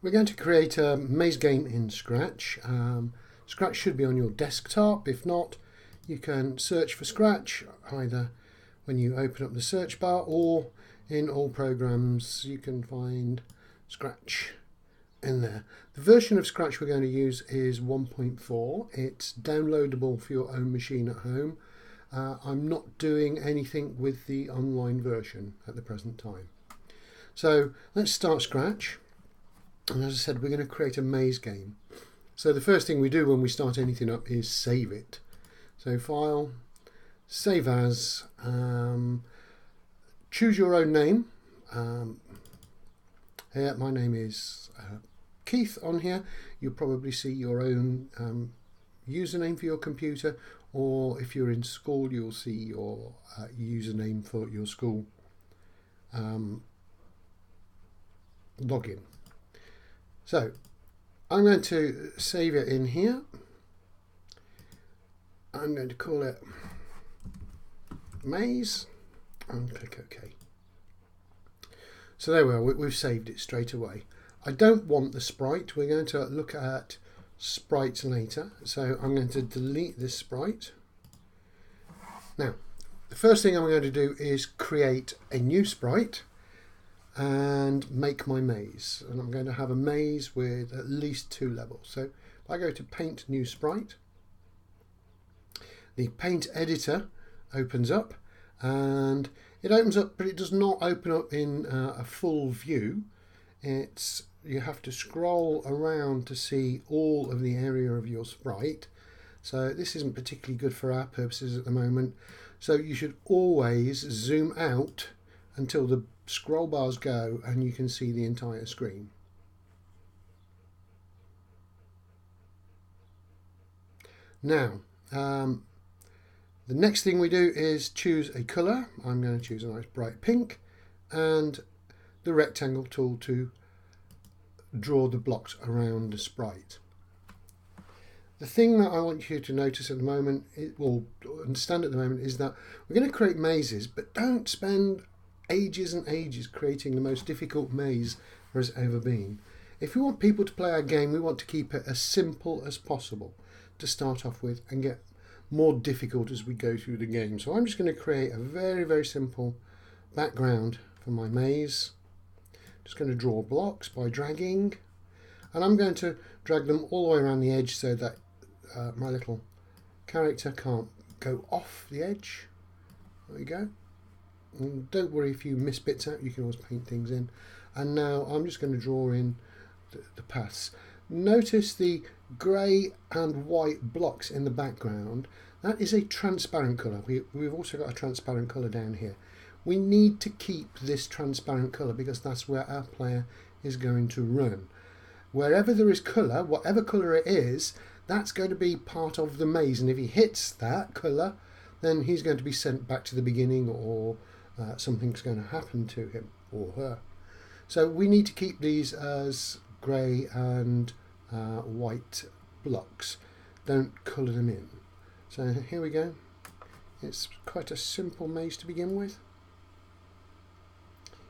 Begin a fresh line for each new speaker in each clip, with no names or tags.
We're going to create a maze game in Scratch. Scratch should be on your desktop. If not, you can search for Scratch either when you open up the search bar or in all programs you can find Scratch in there. The version of Scratch we're going to use is 1.4. It's downloadable for your own machine at home. I'm not doing anything with the online version at the present time. So let's start Scratch. And as I said, we're going to create a maze game. So the first thing we do when we start anything up is save it. So File, Save As, choose your own name. Here, my name is Keith on here. You'll probably see your own username for your computer, or if you're in school you'll see your username for your school login. So I'm going to save it in here. I'm going to call it Maze and click OK. So there we are, we've saved it straight away. I don't want the sprite. We're going to look at sprites later. So I'm going to delete this sprite. Now, the first thing I'm going to do is create a new sprite and make my maze. And I'm going to have a maze with at least 2 levels. So if I go to Paint New Sprite, the Paint Editor opens up, and it opens up, but it does not open up in a full view. You have to scroll around to see all of the area of your sprite. So this isn't particularly good for our purposes at the moment. So you should always zoom out until the scroll bars go and you can see the entire screen. Now, the next thing we do is choose a colour. I'm going to choose a nice bright pink, and the rectangle tool to draw the blocks around the sprite. The thing that I want you to notice at the moment, or understand at the moment, is that we're going to create mazes, but don't spend ages and ages creating the most difficult maze there has ever been. If we want people to play our game, we want to keep it as simple as possible to start off with and get more difficult as we go through the game. So I'm just going to create a very, very simple background for my maze. Just going to draw blocks by dragging, and I'm going to drag them all the way around the edge so that my little character can't go off the edge. There we go. And don't worry if you miss bits out, you can always paint things in. And now I'm just going to draw in the paths. Notice the grey and white blocks in the background. That is a transparent colour. We've also got a transparent colour down here. We need to keep this transparent colour because that's where our player is going to run. Wherever there is colour, whatever colour it is, that's going to be part of the maze, and if he hits that colour, then he's going to be sent back to the beginning, or something's going to happen to him or her. So we need to keep these as grey and white blocks. Don't colour them in. So here we go. It's quite a simple maze to begin with.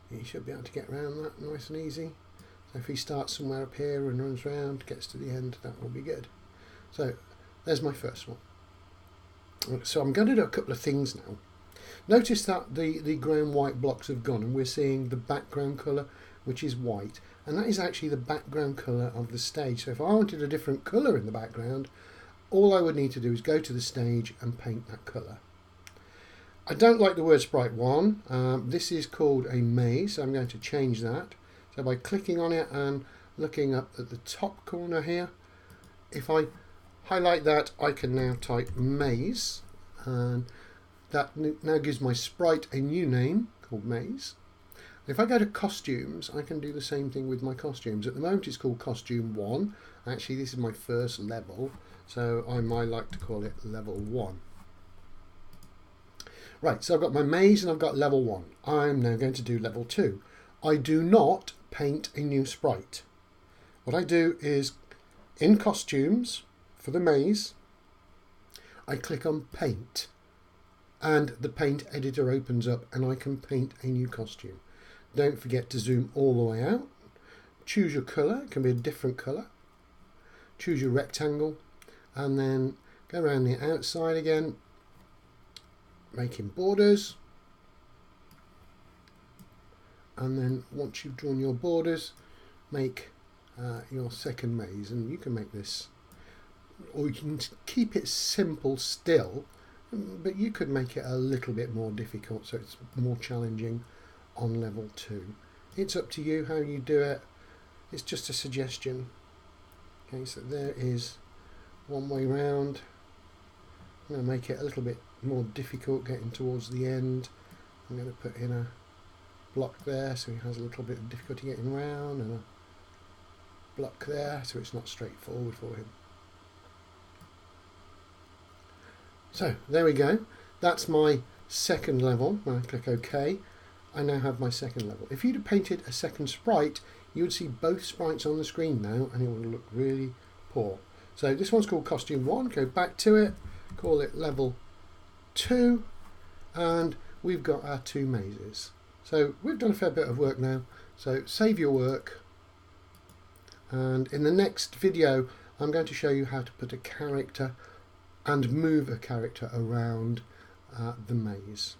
You should be able to get around that nice and easy. So if he starts somewhere up here and runs around, gets to the end, that will be good. So there's my first one. So I'm going to do a couple of things now. Notice that the grey and white blocks have gone, and we're seeing the background colour, which is white, and that is actually the background colour of the stage. So if I wanted a different colour in the background, all I would need to do is go to the stage and paint that colour. I don't like the word sprite 1. This is called a maze, so I'm going to change that. So by clicking on it and looking up at the top corner here, if I highlight that, I can now type maze, and that now gives my sprite a new name called maze. If I go to costumes, I can do the same thing with my costumes. At the moment it's called costume 1. Actually, this is my first level, so I might like to call it level 1. Right, so I've got my maze and I've got level 1. I'm now going to do level 2. I do not paint a new sprite. What I do is, in costumes, for the maze, I click on paint, and the paint editor opens up and I can paint a new costume. Don't forget to zoom all the way out, choose your colour, it can be a different colour. Choose your rectangle and then go around the outside again, making borders. And then once you've drawn your borders, make your second maze. And you can make this, or you can keep it simple still, but you could make it a little bit more difficult so it's more challenging on level 2. It's up to you how you do it. It's just a suggestion. Okay, so there is one way round. I'm going to make it a little bit more difficult getting towards the end. I'm going to put in a block there so he has a little bit of difficulty getting round, and a block there so it's not straightforward for him. So there we go. That's my second level. When I click OK, I now have my second level. If you'd have painted a second sprite, you would see both sprites on the screen now, and it would look really poor. So this one's called Costume 1. Go back to it, call it Level 2, and we've got our 2 mazes. So we've done a fair bit of work now. So save your work, and in the next video I'm going to show you how to put a character and move a character around the maze.